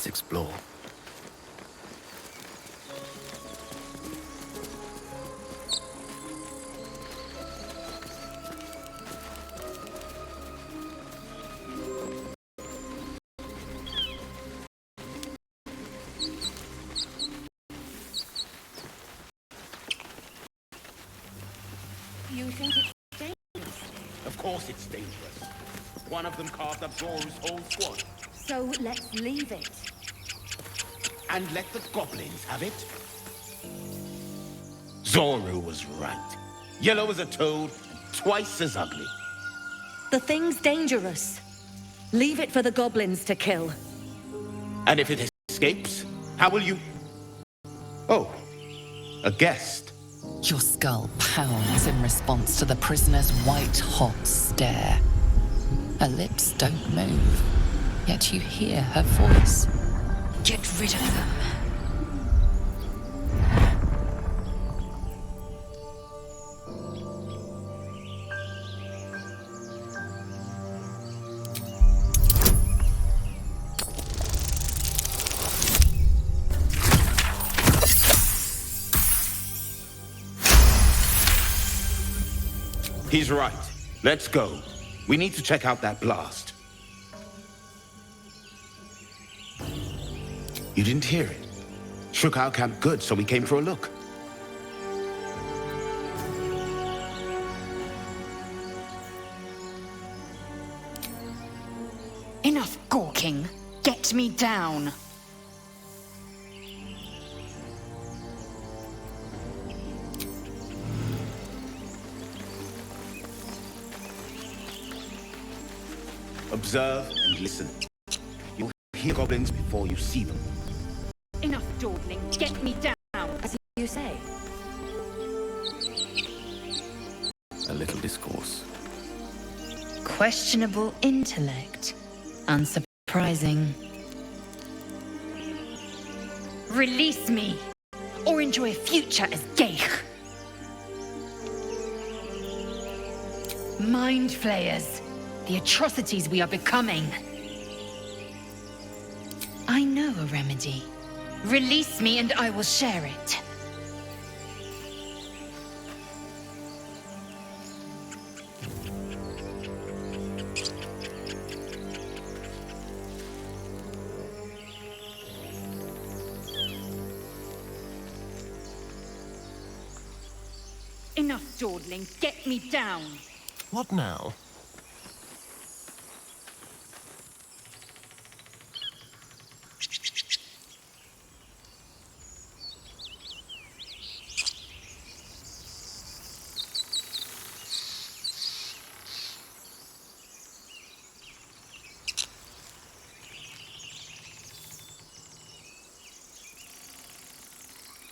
Let's explore. You think it's dangerous? Of course it's dangerous. One of them carved up Zor's whole squad. So let's leave it. And let the goblins have it? Zoru was right. Yellow as a toad, and twice as ugly. The thing's dangerous. Leave it for the goblins to kill. And if it escapes, how will you... Oh, a guest. Your skull pounds in response to the prisoner's white-hot stare. Her lips don't move, yet you hear her voice. Get rid of them. He's right. Let's go. We need to check out that blast. You didn't hear it? Shook our camp good, so we came for a look. Enough gawking. Get me down. Observe and listen. You'll hear goblins before you see them. Enough dawdling. Get me down. As you say. A little discourse. Questionable intellect. Unsurprising. Release me, or enjoy a future as Geich. Mind flayers. The atrocities we are becoming. I know a remedy. Release me and I will share it. Enough dawdling. Get me down. What now?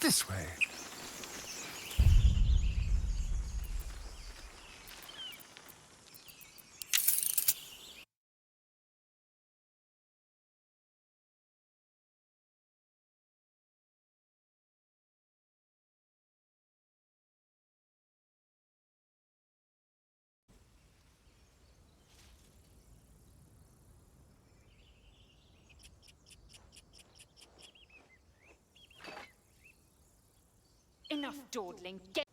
This way. Enough dawdling. Get...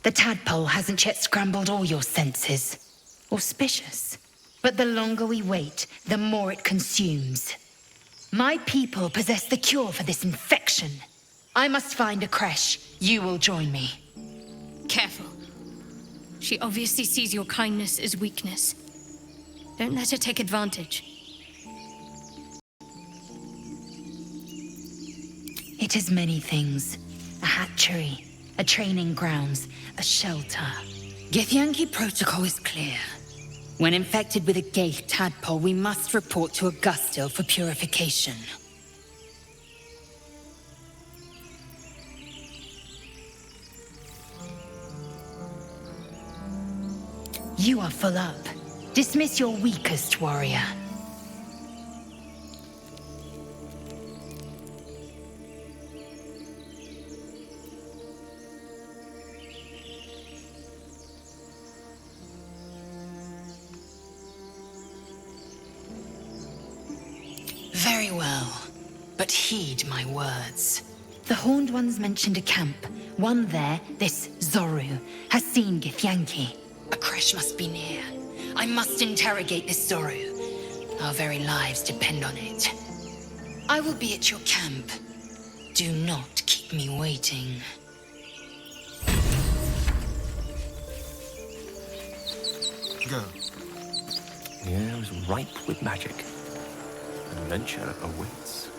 The tadpole hasn't yet scrambled all your senses. Auspicious. But the longer we wait, the more it consumes. My people possess the cure for this infection. I must find a creche. You will join me. Careful. She obviously sees your kindness as weakness. Don't let her take advantage. It is many things. A hatchery, a training grounds, a shelter. Githyanki protocol is clear. When infected with a Geich tadpole, we must report to Augustil for purification. You are full up. Dismiss your weakest warrior. Very well, but heed my words. The Horned Ones mentioned a camp. One there, this Zoru, has seen Githyanki. A crash must be near. I must interrogate this Zoru. Our very lives depend on it. I will be at your camp. Do not keep me waiting. Go. The air is ripe with magic. Adventure awaits.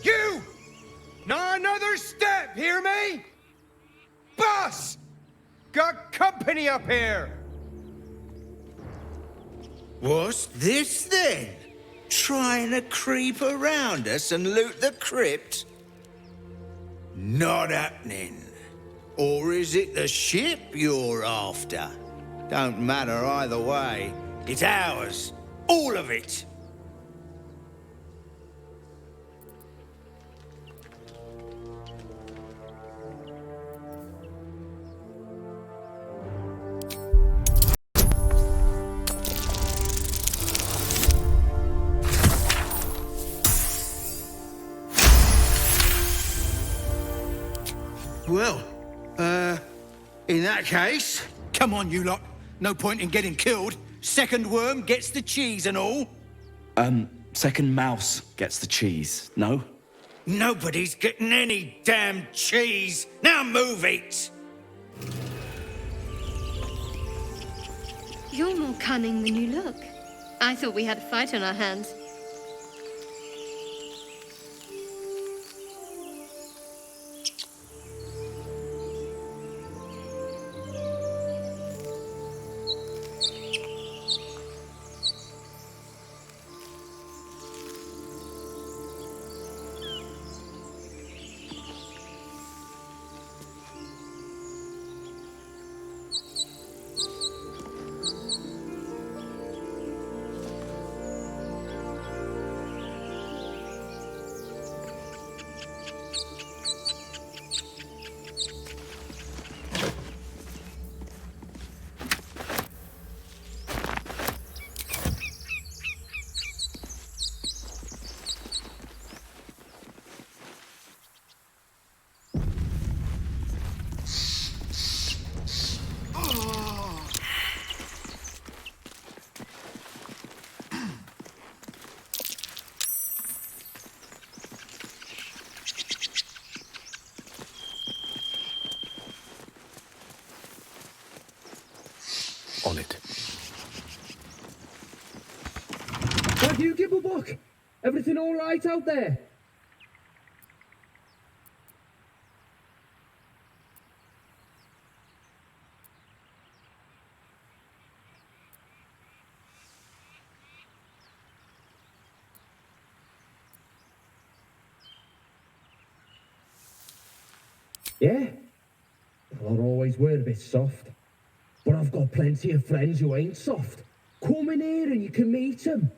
You! Not another step, hear me? Boss! Got company up here! What's this then? Trying to creep around us and loot the crypt? Not happening. Or is it the ship you're after? Don't matter either way. It's ours. All of it. Well, in that case, come on, you lot. No point in getting killed. Second worm gets the cheese and all. Second mouse gets the cheese, no? Nobody's getting any damn cheese. Now move it. You're more cunning than you look. I thought we had a fight on our hands. On it. Have you, Gibblebuck? Everything all right out there? Yeah? I always were a bit soft. But I've got plenty of friends who ain't soft. Come in here and you can meet them.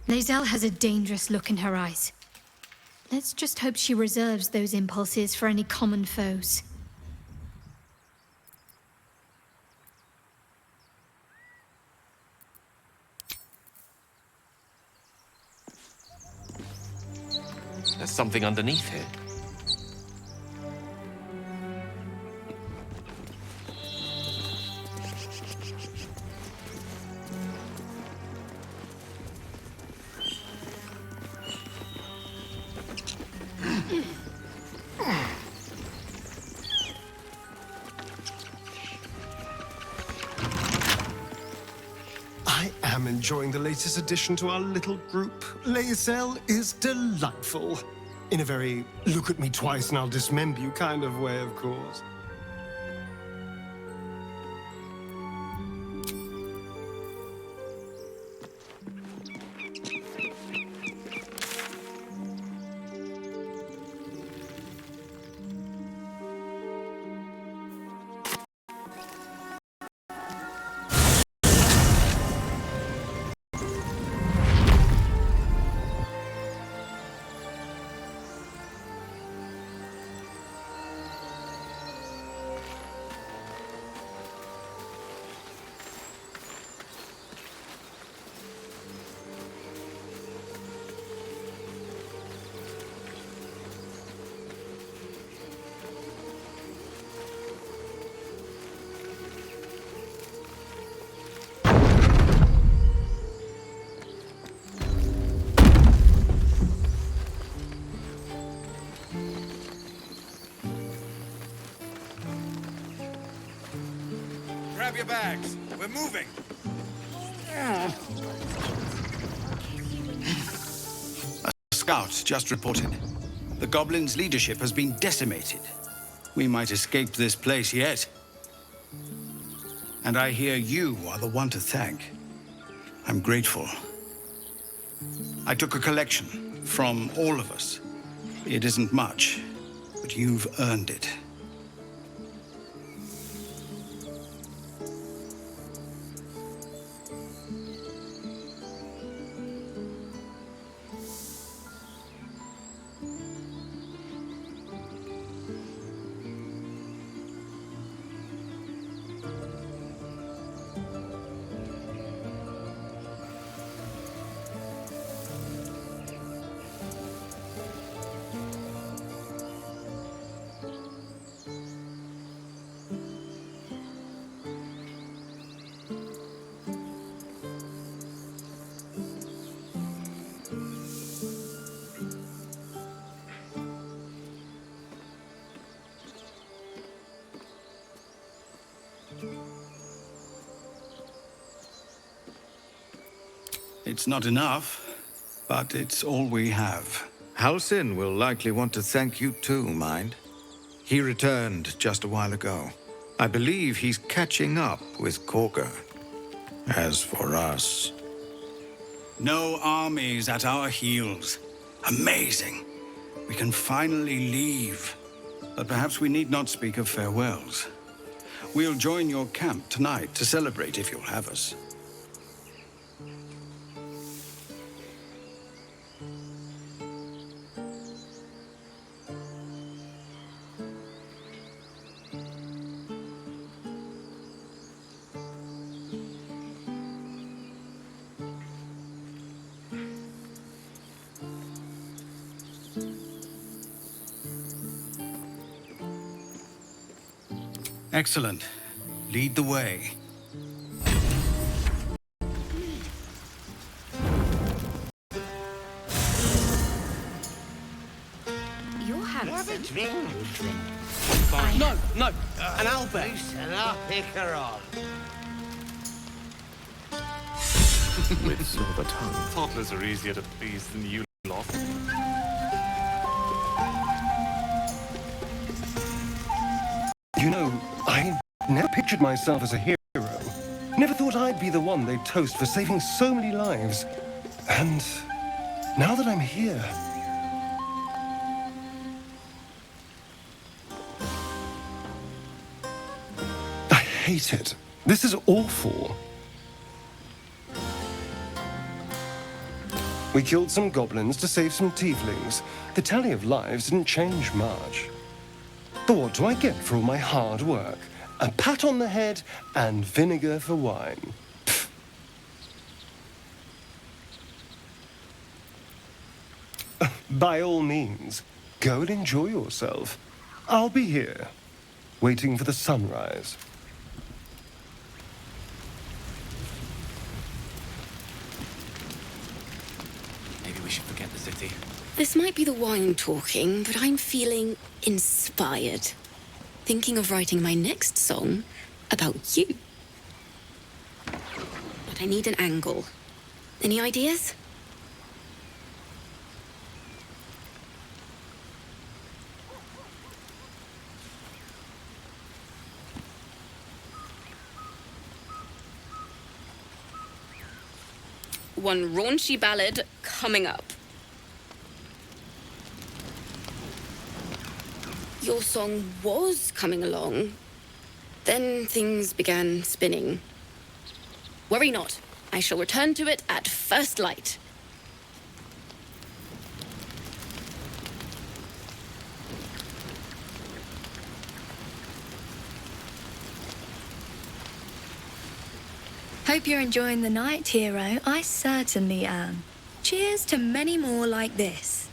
Lae'zel has a dangerous look in her eyes. Let's just hope she reserves those impulses for any common foes. There's something underneath here. I am enjoying the latest addition to our little group. Lae'zel is delightful. In a very look at me twice and I'll dismember you kind of way, of course. Grab your bags. We're moving. A scout just reported. The goblins' leadership has been decimated. We might escape this place yet. And I hear you are the one to thank. I'm grateful. I took a collection from all of us. It isn't much, but you've earned it. It's not enough, but it's all we have. Halsin will likely want to thank you too, mind. He returned just a while ago. I believe he's catching up with Corker. As for us... No armies at our heels. Amazing. We can finally leave. But perhaps we need not speak of farewells. We'll join your camp tonight to celebrate if you'll have us. Excellent. Lead the way. Your house. Have a drink. No, no, an Albert. And I'll pick her on. With silver tongue. Toddlers are easier to please than you lot. pictured myself as a hero. Never thought I'd be the one they'd toast for saving so many lives. And now that I'm here... I hate it. This is awful. We killed some goblins to save some tieflings. The tally of lives didn't change much. But what do I get for all my hard work? A pat on the head and vinegar for wine. Pfft. By all means, go and enjoy yourself. I'll be here, waiting for the sunrise. Maybe we should forget the city. This might be the wine talking, but I'm feeling inspired. Thinking of writing my next song about you. But I need an angle. Any ideas? One raunchy ballad coming up. Your song was coming along. Then things began spinning. Worry not. I shall return to it at first light. Hope you're enjoying the night, hero. I certainly am. Cheers to many more like this.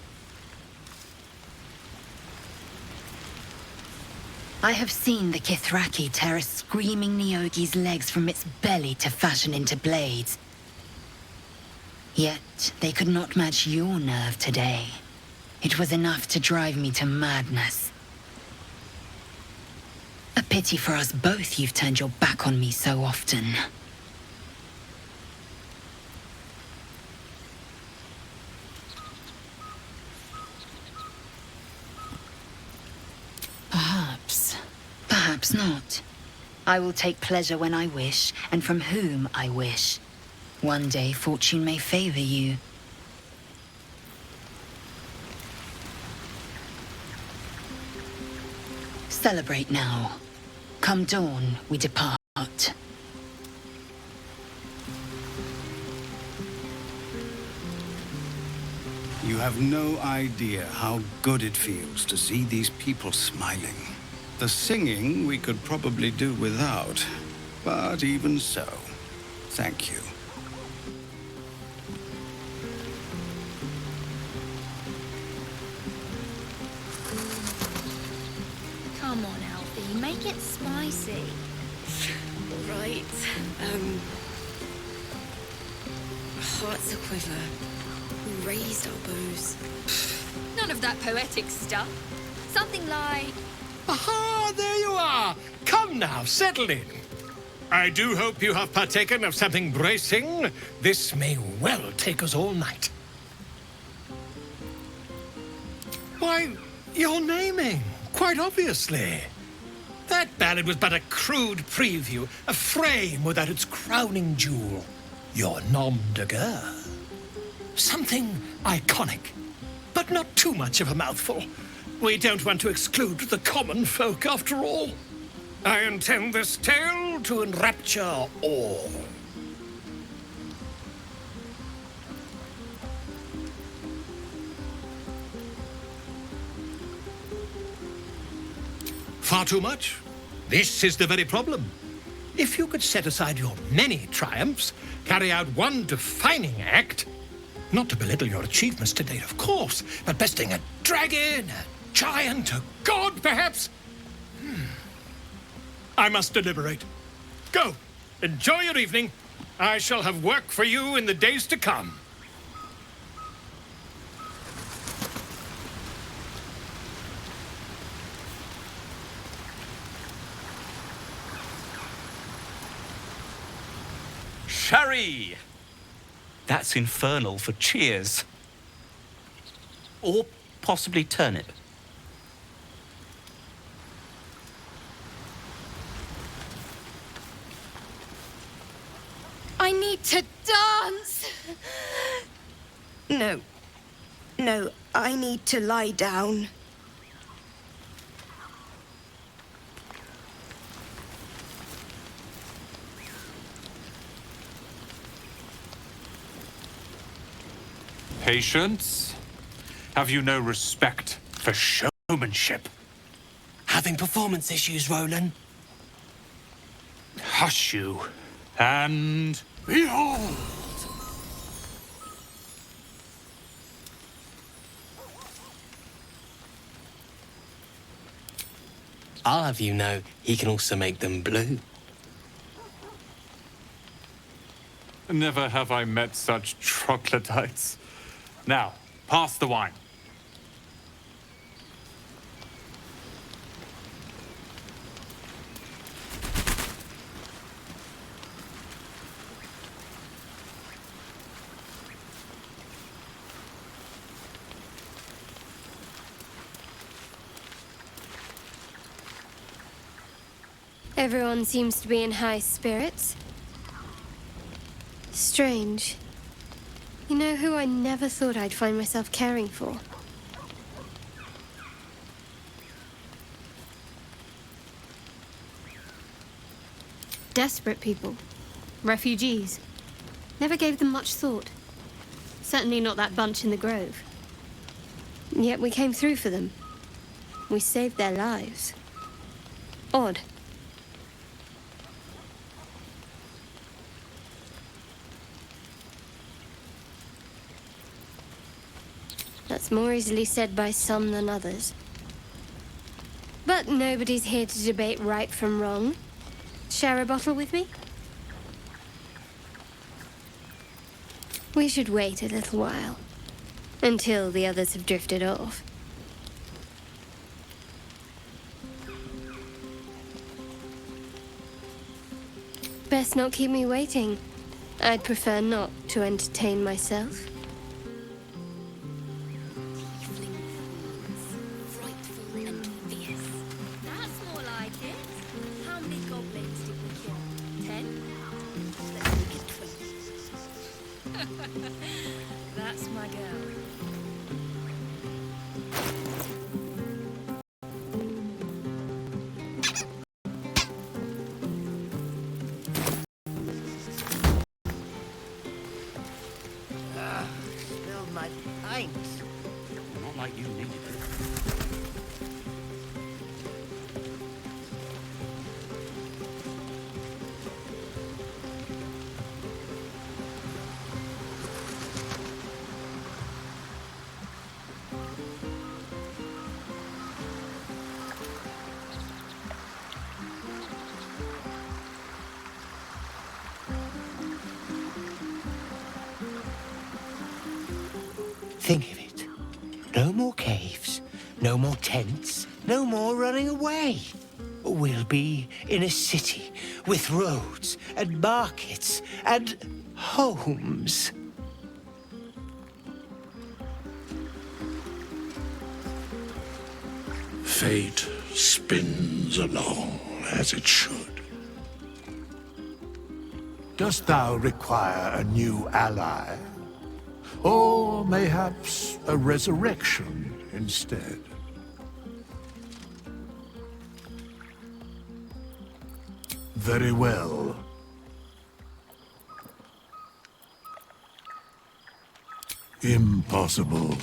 I have seen the Kithraki tear a screaming Neogi's legs from its belly to fashion into blades. Yet they could not match your nerve today. It was enough to drive me to madness. A pity for us both you've turned your back on me so often. Perhaps not. I will take pleasure when I wish, and from whom I wish. One day fortune may favor you. Celebrate now. Come dawn, we depart. You have no idea how good it feels to see these people smiling. The singing we could probably do without, but even so, thank you. Come on, Alfie, make it spicy. Right. Hearts a quiver. We raised our bows. None of that poetic stuff. Something like... Aha, there you are. Come now, settle in. I do hope you have partaken of something bracing. This may well take us all night. Why, you're naming, quite obviously. That ballad was but a crude preview, a frame without its crowning jewel. Your nom de guerre. Something iconic, but not too much of a mouthful. We don't want to exclude the common folk, after all. I intend this tale to enrapture all. Far too much? This is the very problem. If you could set aside your many triumphs, carry out one defining act, not to belittle your achievements to date, of course, but besting a dragon, a giant, a god, perhaps? I must deliberate. Go, enjoy your evening. I shall have work for you in the days to come. Sherry! That's infernal for cheers. Or possibly turnip. to dance! No. No, I need to lie down. Patience? Have you no respect for showmanship? Having performance issues, Roland? Hush you, and behold! I'll have you know, he can also make them blue. Never have I met such troglodytes. Now, pass the wine. Everyone seems to be in high spirits. Strange. You know who I never thought I'd find myself caring for? Desperate people. Refugees. Never gave them much thought. Certainly not that bunch in the grove. Yet we came through for them. We saved their lives. Odd. That's more easily said by some than others. But nobody's here to debate right from wrong. Share a bottle with me? We should wait a little while. Until the others have drifted off. Best not keep me waiting. I'd prefer not to entertain myself. That's more like it. How many goblins did we kill? 10? Let's make it 20. That's my girl. Spilled my pint. Not like you needed it. Think of it. No more caves, no more tents, no more running away. We'll be in a city with roads and markets and homes. Fate spins along as it should. Dost thou require a new ally? Or mayhaps a resurrection instead? Very well. Impossible.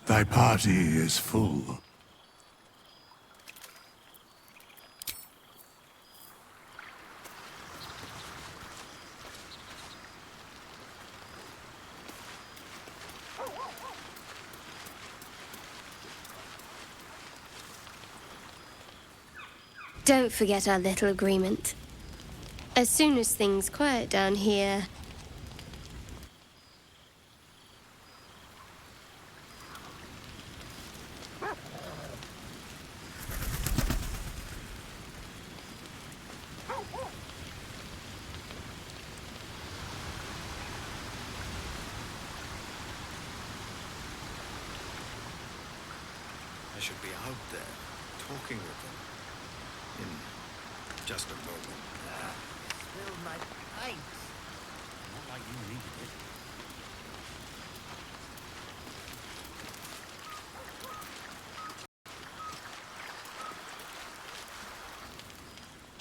Thy party is full. Don't forget our little agreement. As soon as things quiet down here, I should be out there, talking with them. In just a moment. Spilled my pint.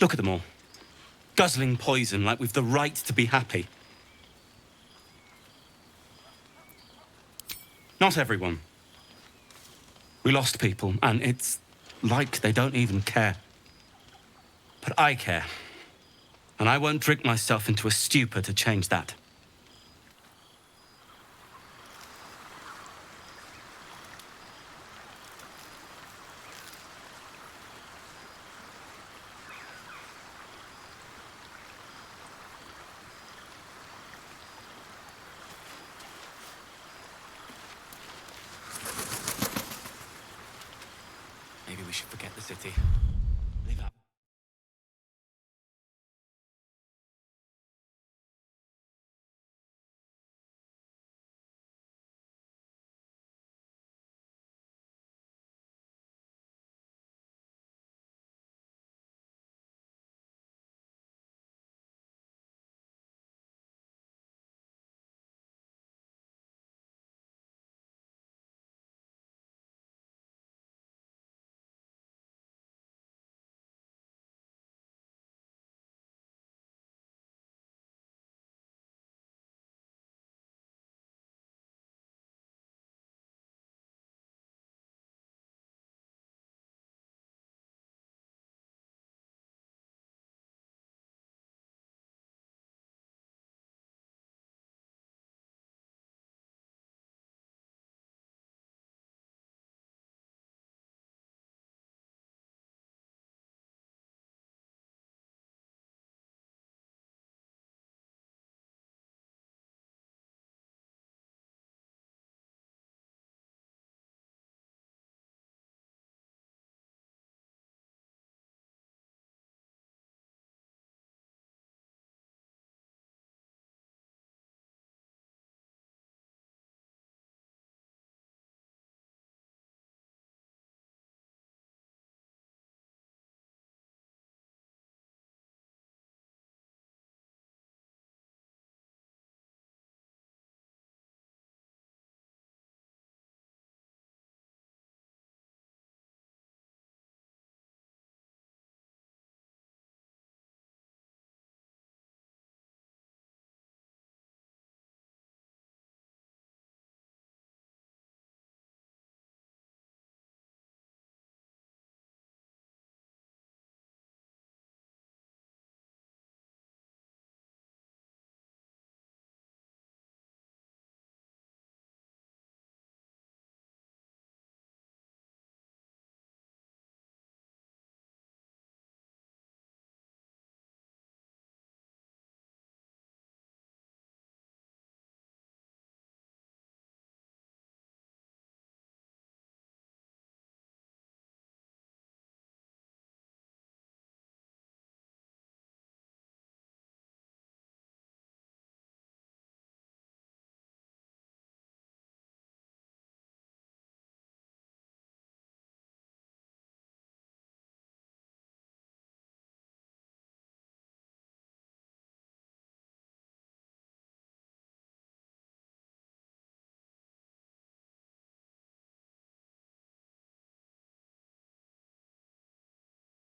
Look at them all. Guzzling poison like we've the right to be happy. Not everyone. We lost people, and it's like they don't even care. But I care. And I won't drink myself into a stupor to change that. Maybe we should forget the city. Live up.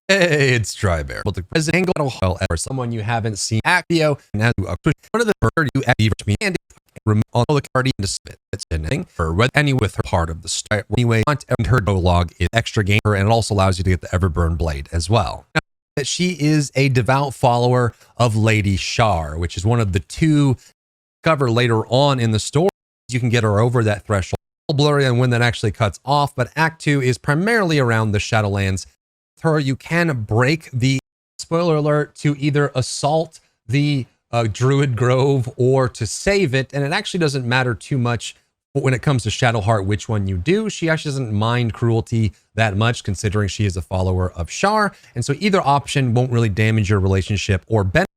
Hey, it's Drybear. But the president angle hell ever someone you haven't seen Actio and has a one of the murder you at me and remove all the party into spit. It's anything or with any with her part of the story. Anyway, and her prologue is extra game and it also allows you to get the Everburn blade as well. Now, that she is a devout follower of Lady Shar, which is one of the two cover later on in the story. You can get her over that threshold. Blurry on when that actually cuts off, but Act 2 is primarily around the Shadowlands. Her, you can break the spoiler alert to either assault the Druid Grove or to save it, and it actually doesn't matter too much when it comes to Shadowheart which one you do. She actually doesn't mind cruelty that much considering she is a follower of Shar, and so either option won't really damage your relationship or benefit.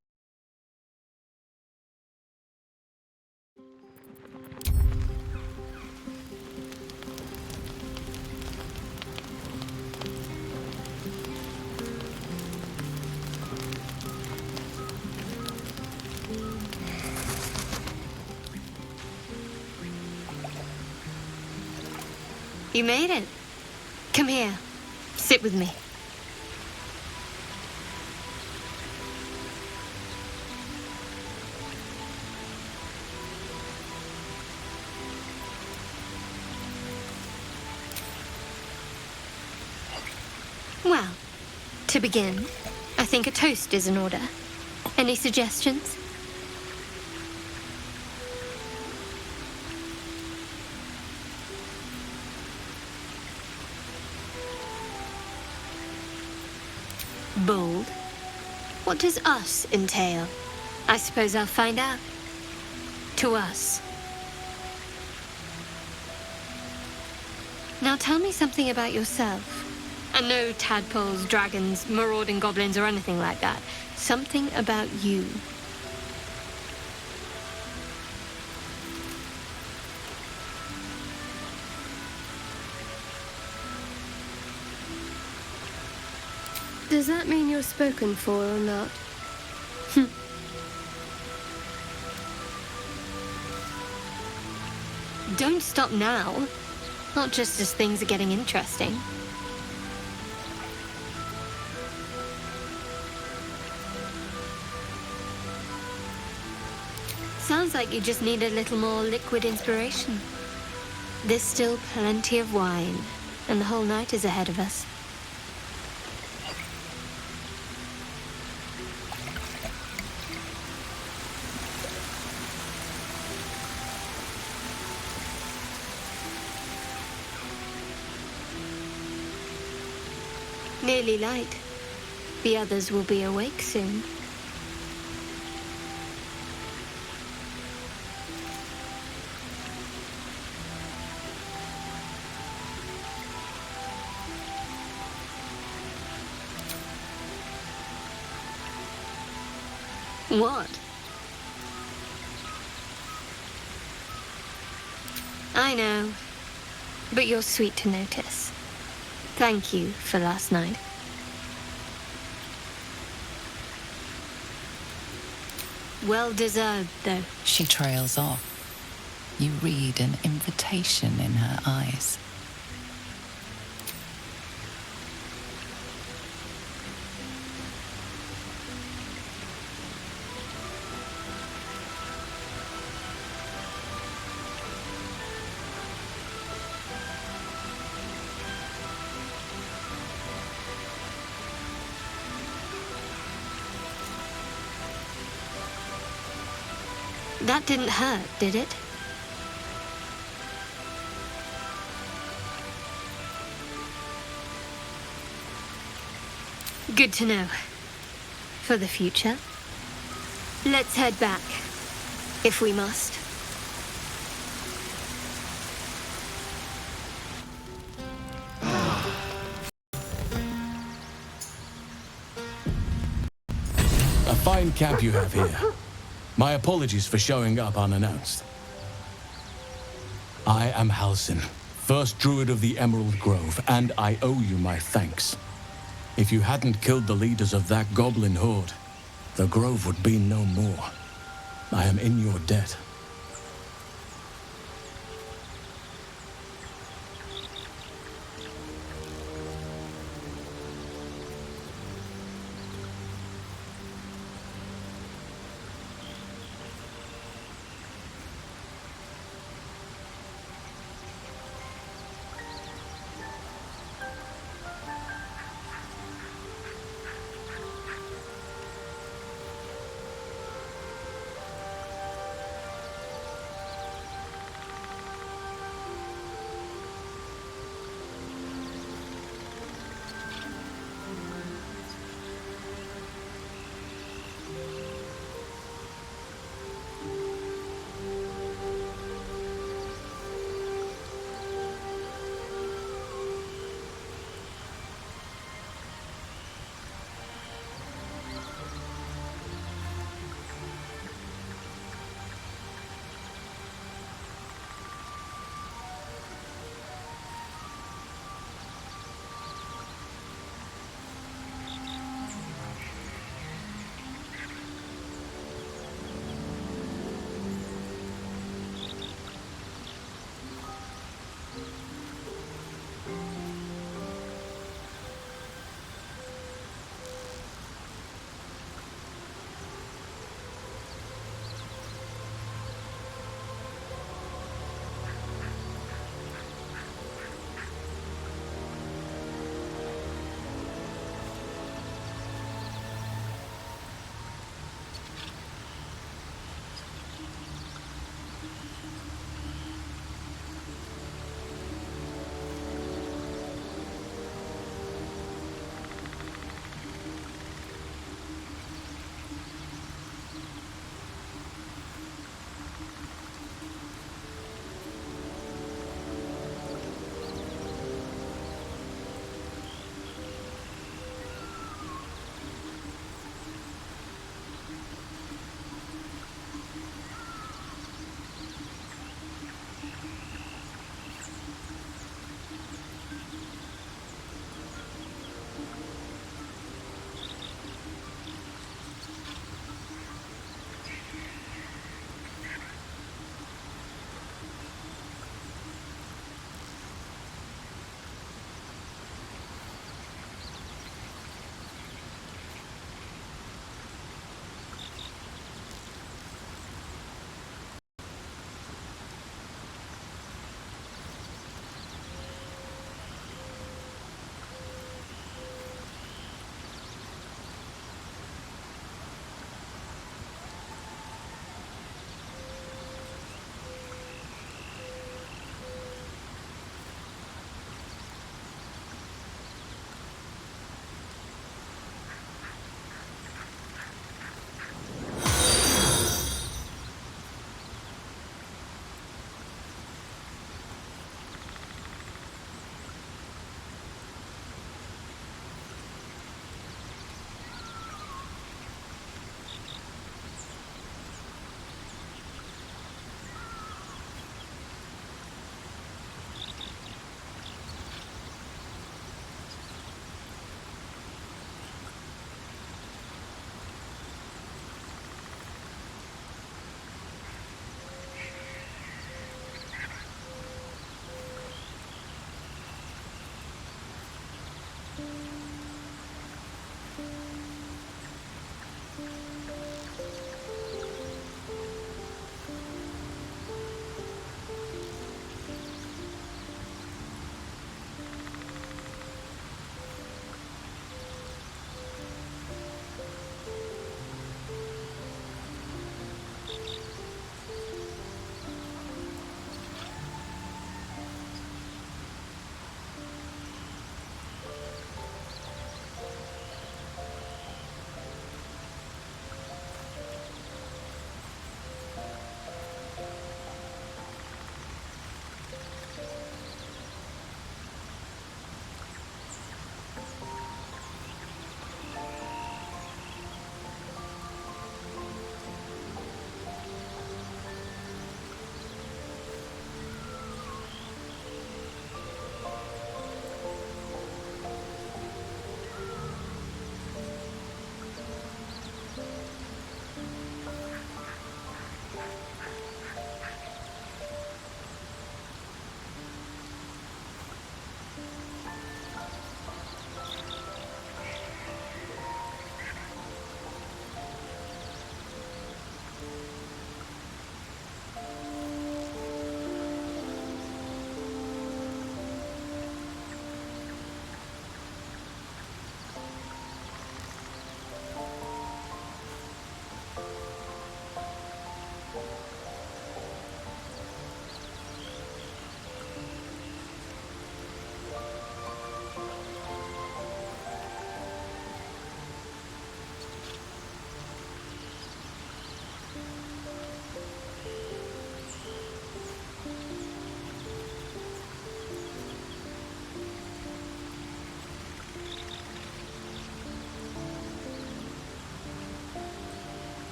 You made it. Come here. Sit with me. Well, to begin, I think a toast is in order. Any suggestions? Bold. What does us entail? I suppose I'll find out. To us. Now tell me something about yourself. And no tadpoles, dragons, marauding goblins, or anything like that. Something about you. Does that mean you're spoken for or not? Don't stop now. Not just as things are getting interesting. Sounds like you just need a little more liquid inspiration. There's still plenty of wine, and the whole night is ahead of us. Nearly light. The others will be awake soon. What? I know, but you're sweet to notice. Thank you for last night. Well deserved, though. She trails off. You read an invitation in her eyes. That didn't hurt, did it? Good to know. For the future. Let's head back, if we must. A fine camp you have here. My apologies for showing up unannounced. I am Halsin, first druid of the Emerald Grove, and I owe you my thanks. If you hadn't killed the leaders of that goblin horde, the grove would be no more. I am in your debt.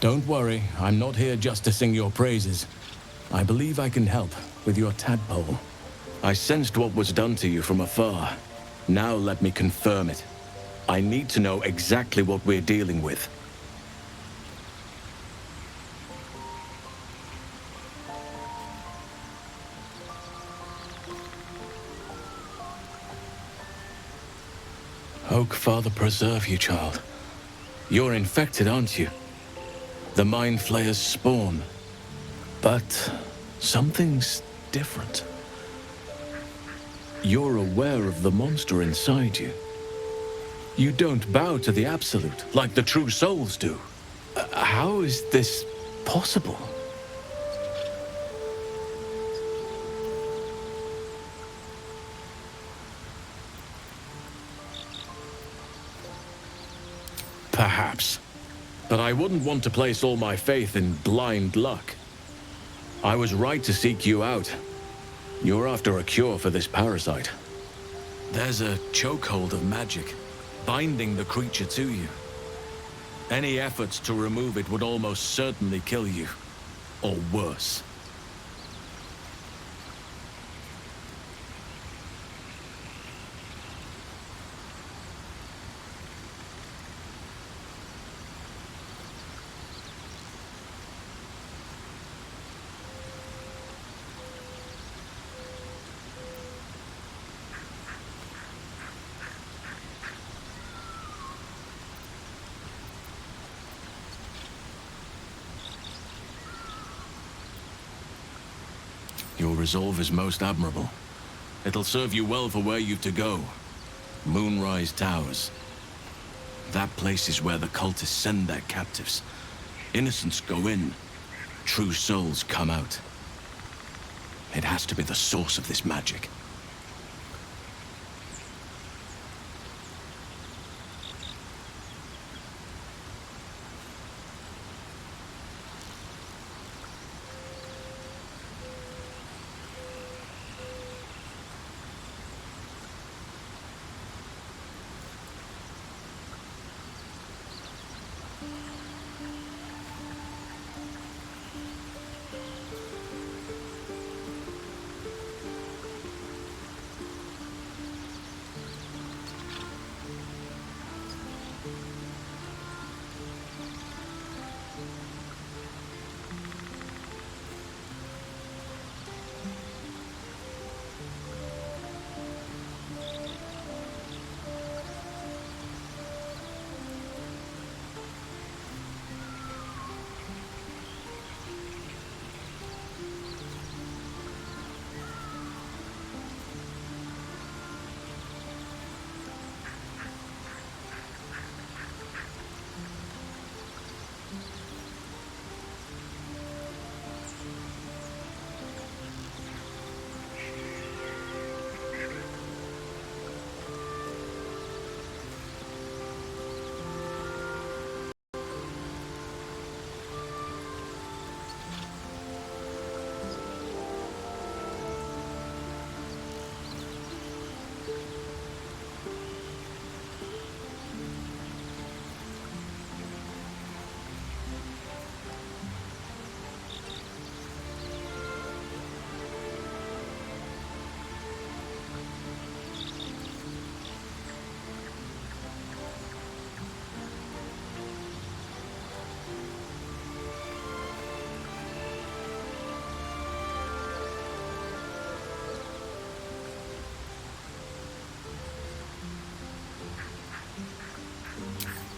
Don't worry, I'm not here just to sing your praises. I believe I can help with your tadpole. I sensed what was done to you from afar. Now let me confirm it. I need to know exactly what we're dealing with. Oak, Father, preserve you, child. You're infected, aren't you? The Mind Flayer's spawn. But something's different. You're aware of the monster inside you. You don't bow to the Absolute like the true souls do. How is this possible? Perhaps. But I wouldn't want to place all my faith in blind luck. I was right to seek you out. You're after a cure for this parasite. There's a chokehold of magic, binding the creature to you. Any efforts to remove it would almost certainly kill you. Or worse. Your resolve is most admirable. It'll serve you well for where you've to go. Moonrise Towers. That place is where the cultists send their captives. Innocents go in. True souls come out. It has to be the source of this magic.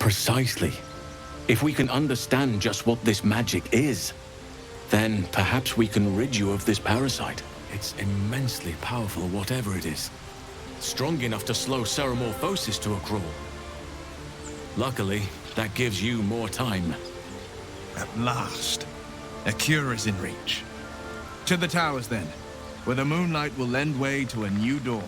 Precisely. If we can understand just what this magic is, then perhaps we can rid you of this parasite. It's immensely powerful, whatever it is. Strong enough to slow ceramorphosis to a crawl. Luckily, that gives you more time. At last, a cure is in reach. To the towers, then, where the moonlight will lend way to a new dawn.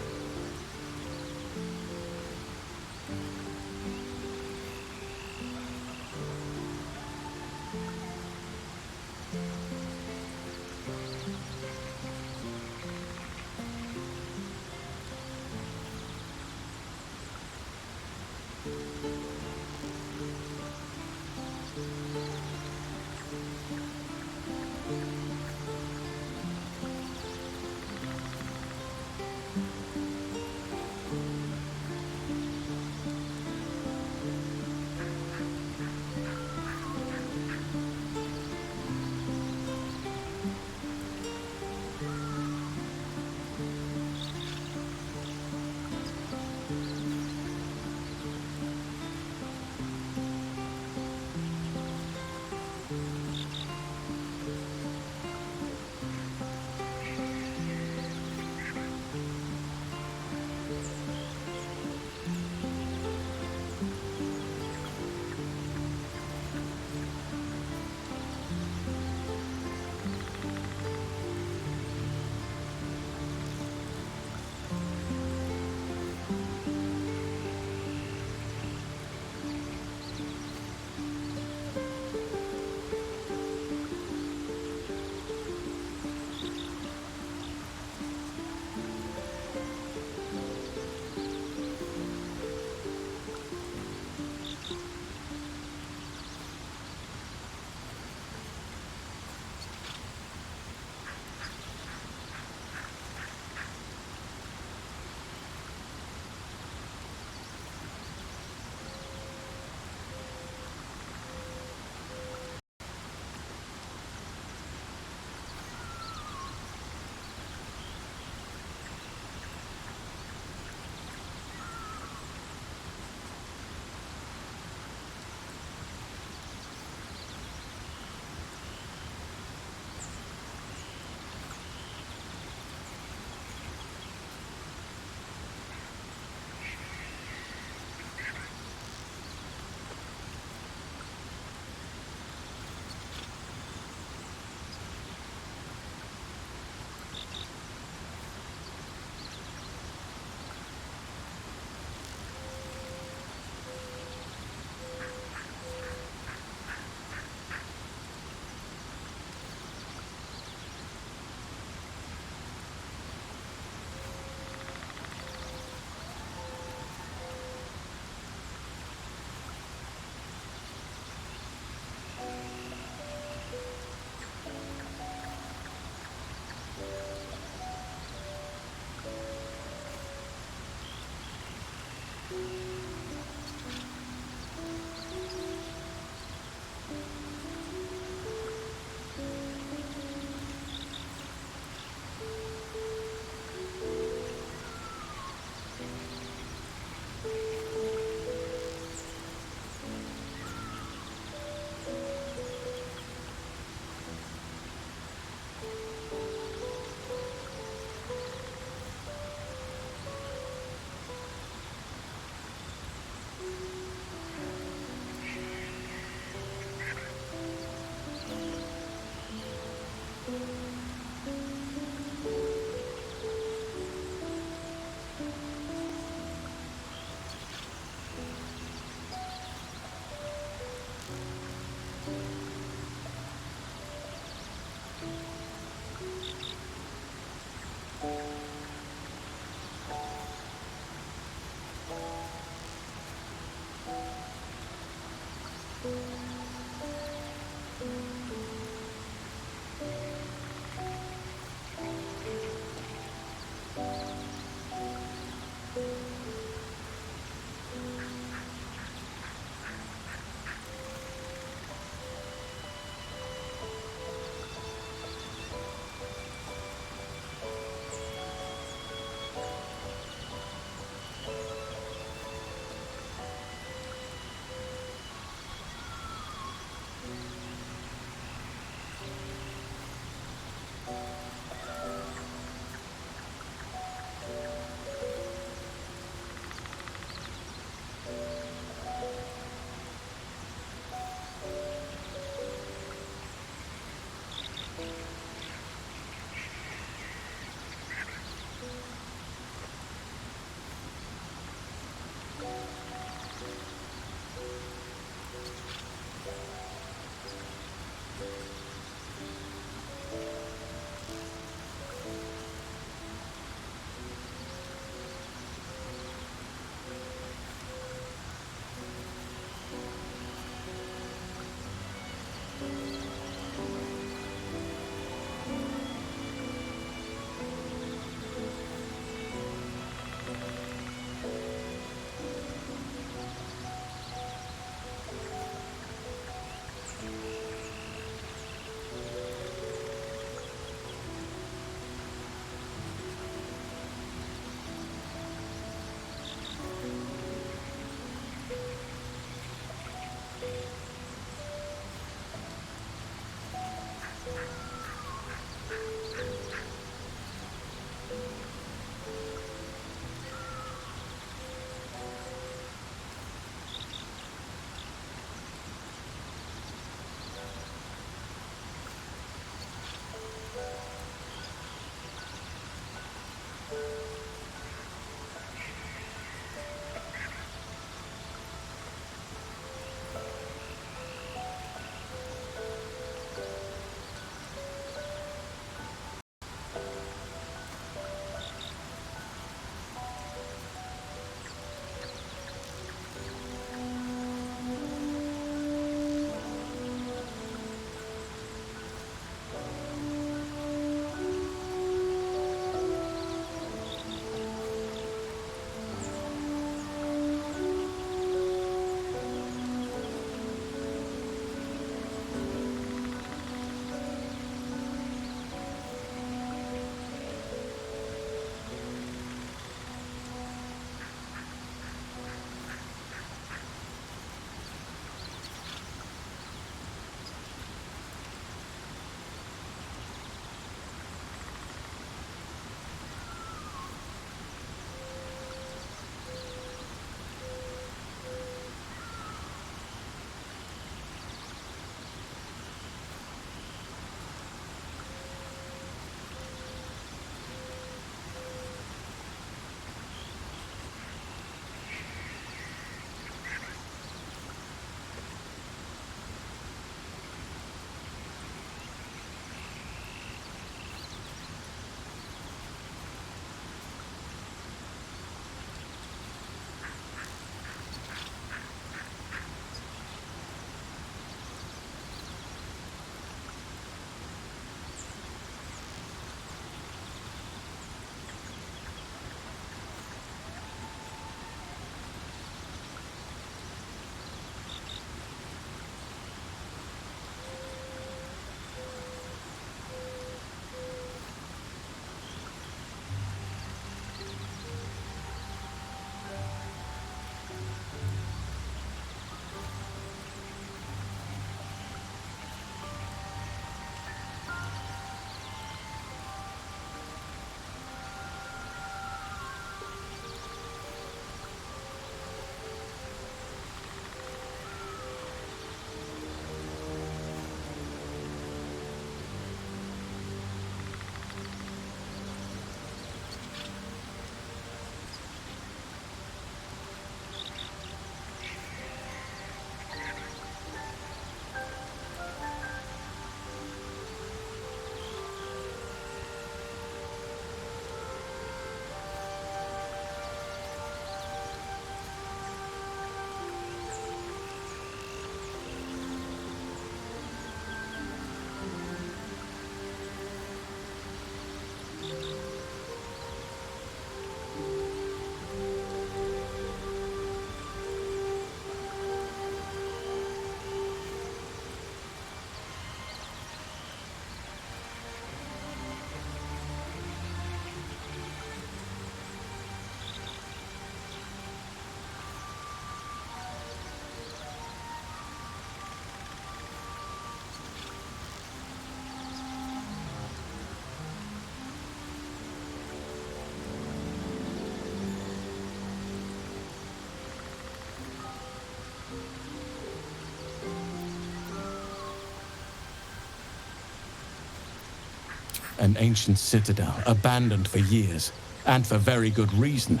An ancient citadel, abandoned for years, and for very good reason,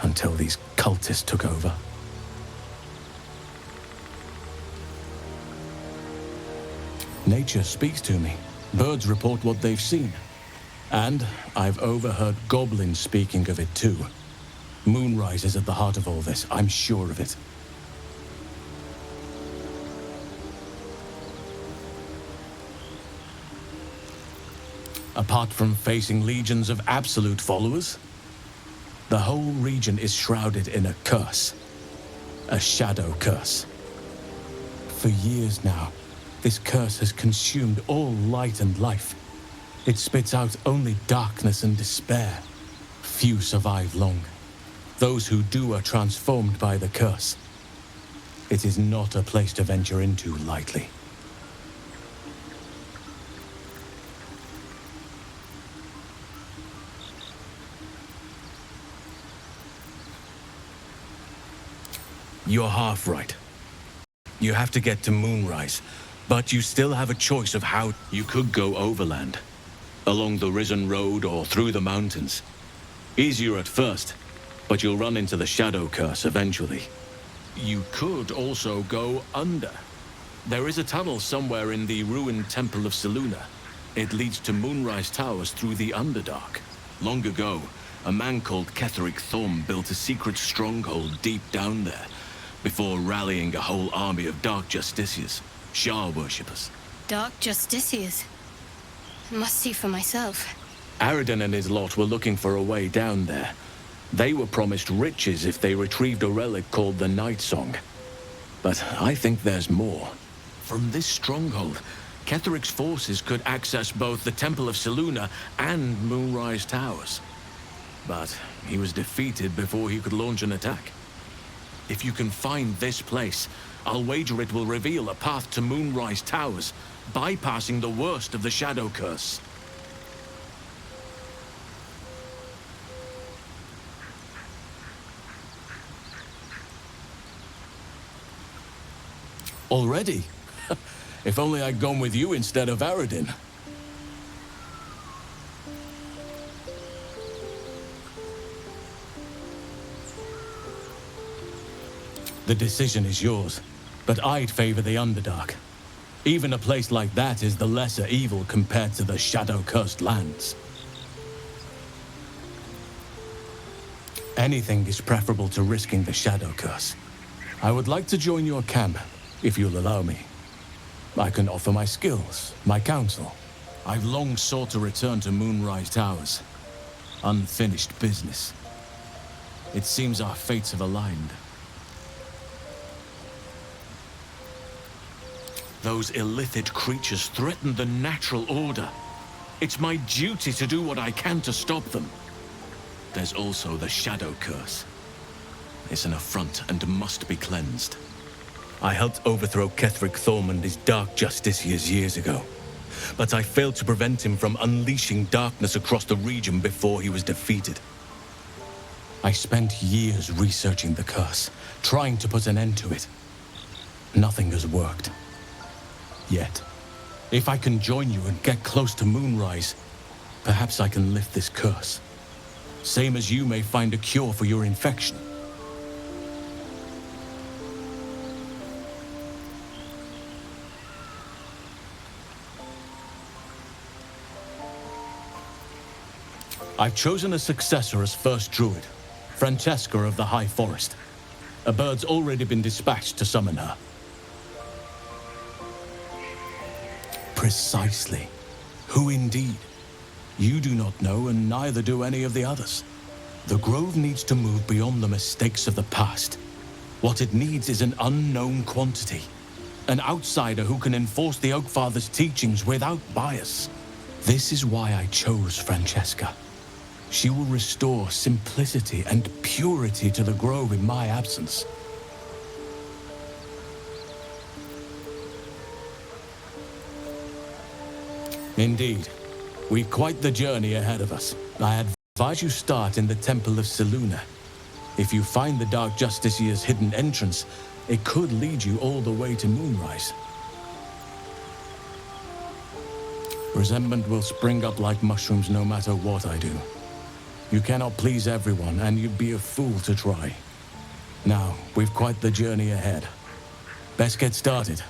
until these cultists took over. Nature speaks to me. Birds report what they've seen. And I've overheard goblins speaking of it too. Moonrise is at the heart of all this, I'm sure of it. Apart from facing legions of absolute followers, the whole region is shrouded in a curse. A shadow curse. For years now, this curse has consumed all light and life. It spits out only darkness and despair. Few survive long. Those who do are transformed by the curse. It is not a place to venture into lightly. You're half right. You have to get to Moonrise, but you still have a choice of how. You could go overland, along the Risen Road or through the mountains. Easier at first, but you'll run into the Shadow Curse eventually. You could also go under. There is a tunnel somewhere in the ruined Temple of Selûne. It leads to Moonrise Towers through the Underdark. Long ago, a man called Ketheric Thorm built a secret stronghold deep down there, before rallying a whole army of Dark Justiciars, Shah worshippers. Dark Justiciars. I must see for myself. Aradin and his lot were looking for a way down there. They were promised riches if they retrieved a relic called the Night Song. But I think there's more. From this stronghold, Ketheric's forces could access both the Temple of Selûne and Moonrise Towers. But he was defeated before he could launch an attack. If you can find this place, I'll wager it will reveal a path to Moonrise Towers, bypassing the worst of the Shadow Curse. Already? If only I'd gone with you instead of Aradin. The decision is yours, but I'd favor the Underdark. Even a place like that is the lesser evil compared to the shadow-cursed lands. Anything is preferable to risking the Shadow Curse. I would like to join your camp, if you'll allow me. I can offer my skills, my counsel. I've long sought to return to Moonrise Towers. Unfinished business. It seems our fates have aligned. Those illithid creatures threaten the natural order. It's my duty to do what I can to stop them. There's also the Shadow Curse. It's an affront and must be cleansed. I helped overthrow Ketheric Thorm and his Dark Justiciars years ago, but I failed to prevent him from unleashing darkness across the region before he was defeated. I spent years researching the curse, trying to put an end to it. Nothing has worked. Yet, if I can join you and get close to Moonrise, perhaps I can lift this curse. Same as you may find a cure for your infection. I've chosen a successor as first druid, Francesca of the High Forest. A bird's already been dispatched to summon her. Precisely. Who indeed? You do not know, and neither do any of the others. The Grove needs to move beyond the mistakes of the past. What it needs is an unknown quantity. An outsider who can enforce the Oakfather's teachings without bias. This is why I chose Francesca. She will restore simplicity and purity to the Grove in my absence. Indeed. We've quite the journey ahead of us. I advise you start in the Temple of Selûne. If you find the Dark Justiciar's hidden entrance, it could lead you all the way to Moonrise. Resentment will spring up like mushrooms no matter what I do. You cannot please everyone, and you'd be a fool to try. Now, we've quite the journey ahead. Best get started.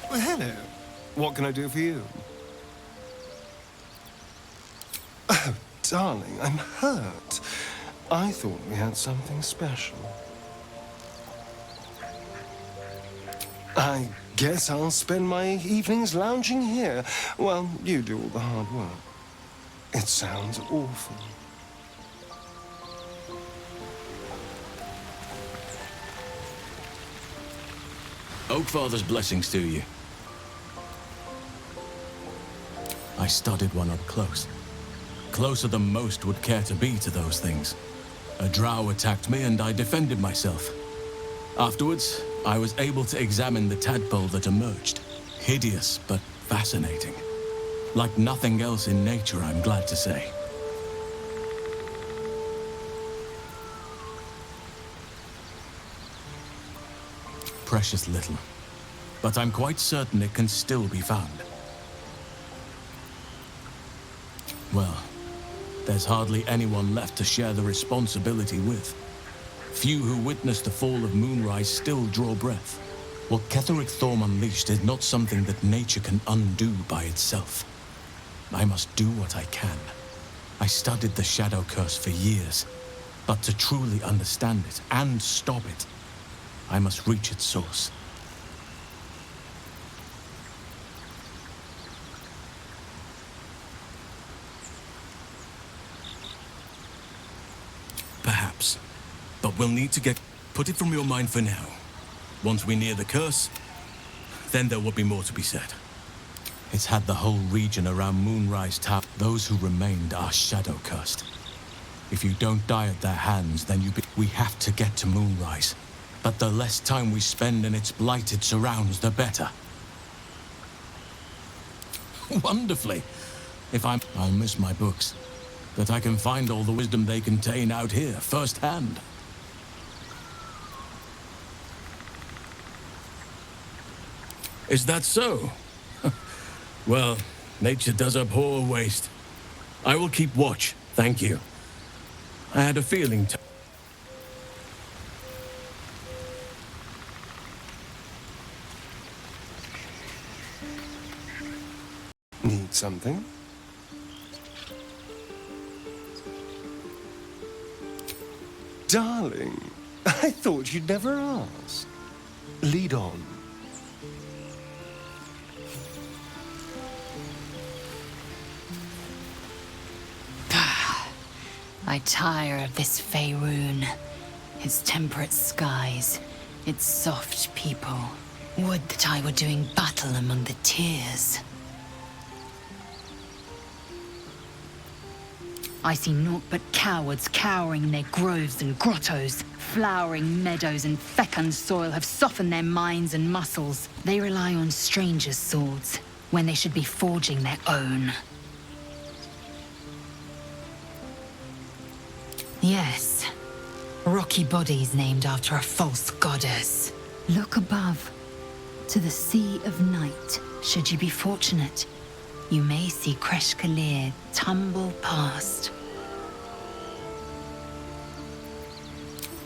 Well, hello. What can I do for you? Oh, darling, I'm hurt. I thought we had something special. I guess I'll spend my evenings lounging here while you do all the hard work. It sounds awful. Oakfather's blessings to you. I studied one up close. Closer than most would care to be to those things. A drow attacked me and I defended myself. Afterwards, I was able to examine the tadpole that emerged. Hideous, but fascinating. Like nothing else in nature, I'm glad to say. Precious little. But I'm quite certain it can still be found. Well, there's hardly anyone left to share the responsibility with. Few who witnessed the fall of Moonrise still draw breath. What Ketheric Thorm unleashed is not something that nature can undo by itself. I must do what I can. I studied the Shadow Curse for years, but to truly understand it and stop it, I must reach its source. Perhaps. But we'll need to put it from your mind for now. Once we near the curse, then there will be more to be said. It's had the whole region around Moonrise Tower. Those who remained are shadow cursed. If you don't die at their hands, then we have to get to Moonrise. But the less time we spend in its blighted surrounds, the better. Wonderfully. I'll miss my books. But I can find all the wisdom they contain out here, firsthand. Is that so? Well, nature does abhor waste. I will keep watch, thank you. I had a feeling to... Need something? Darling, I thought you'd never ask. Lead on. I tire of this Faerun, its temperate skies, its soft people. Would that I were doing battle among the tears. I see naught but cowards cowering in their groves and grottos. Flowering meadows and fecund soil have softened their minds and muscles. They rely on strangers' swords when they should be forging their own. Yes, rocky bodies named after a false goddess. Look above, to the Sea of Night. Should you be fortunate, you may see Kresh Kalir tumble past.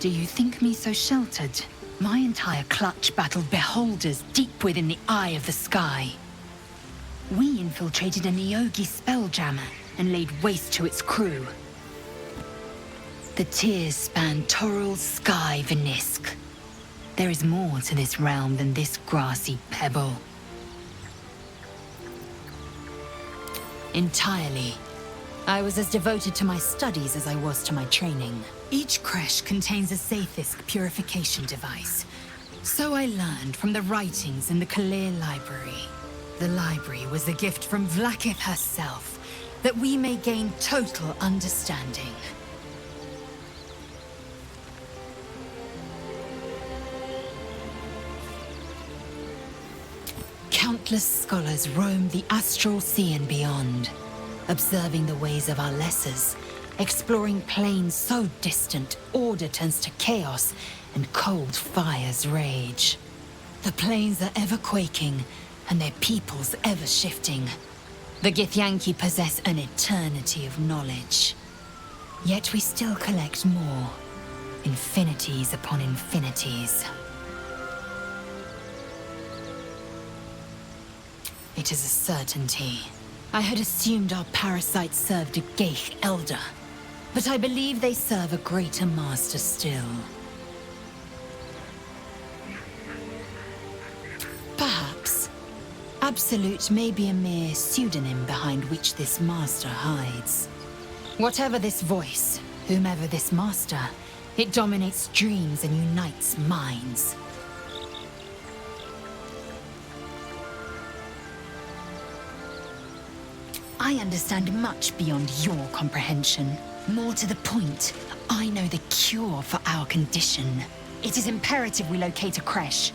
Do you think me so sheltered? My entire clutch battled beholders deep within the eye of the sky. We infiltrated a Neogi spelljammer and laid waste to its crew. The tears span Toral's sky, Venisk. There is more to this realm than this grassy pebble. Entirely. I was as devoted to my studies as I was to my training. Each Kresh contains a Sathisk purification device. So I learned from the writings in the Kalir Library. The library was a gift from Vlaakith herself, that we may gain total understanding. Countless scholars roam the astral sea and beyond, observing the ways of our lessers, exploring planes so distant, order turns to chaos and cold fires rage. The planes are ever quaking, and their peoples ever shifting. The Githyanki possess an eternity of knowledge. Yet we still collect more. Infinities upon infinities. It is a certainty. I had assumed our parasites served a Geich elder, but I believe they serve a greater master still. Perhaps. Absolute may be a mere pseudonym behind which this master hides. Whatever this voice, whomever this master, it dominates dreams and unites minds. I understand much beyond your comprehension. More to the point, I know the cure for our condition. It is imperative we locate a creche.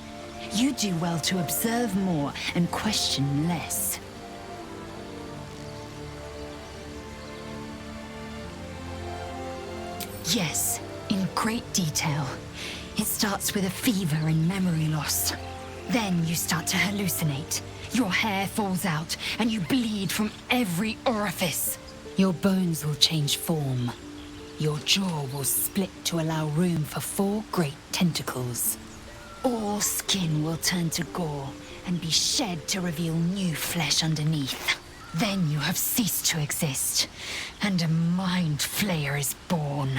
You do well to observe more and question less. Yes, in great detail. It starts with a fever and memory loss. Then you start to hallucinate. Your hair falls out, and you bleed from every orifice. Your bones will change form. Your jaw will split to allow room for 4 great tentacles. All skin will turn to gore, and be shed to reveal new flesh underneath. Then you have ceased to exist, and a mind flayer is born.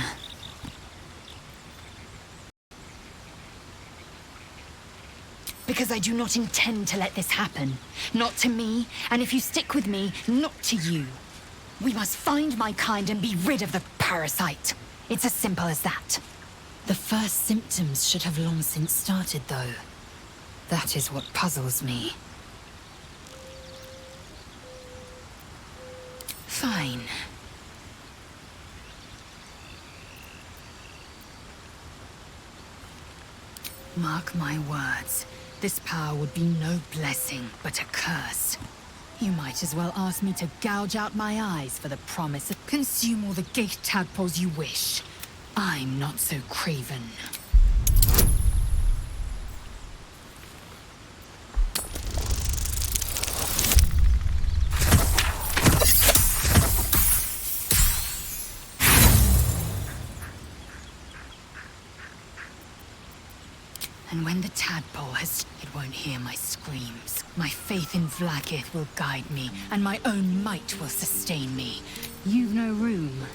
Because I do not intend to let this happen. Not to me, and if you stick with me, not to you. We must find my kind and be rid of the parasite. It's as simple as that. The first symptoms should have long since started, though. That is what puzzles me. Fine. Mark my words. This power would be no blessing, but a curse. You might as well ask me to gouge out my eyes for the promise of consume all the gate tadpoles you wish. I'm not so craven. And when the tadpole has... it won't hear my screams. My faith in Vlaakith will guide me, and my own might will sustain me. You've no room.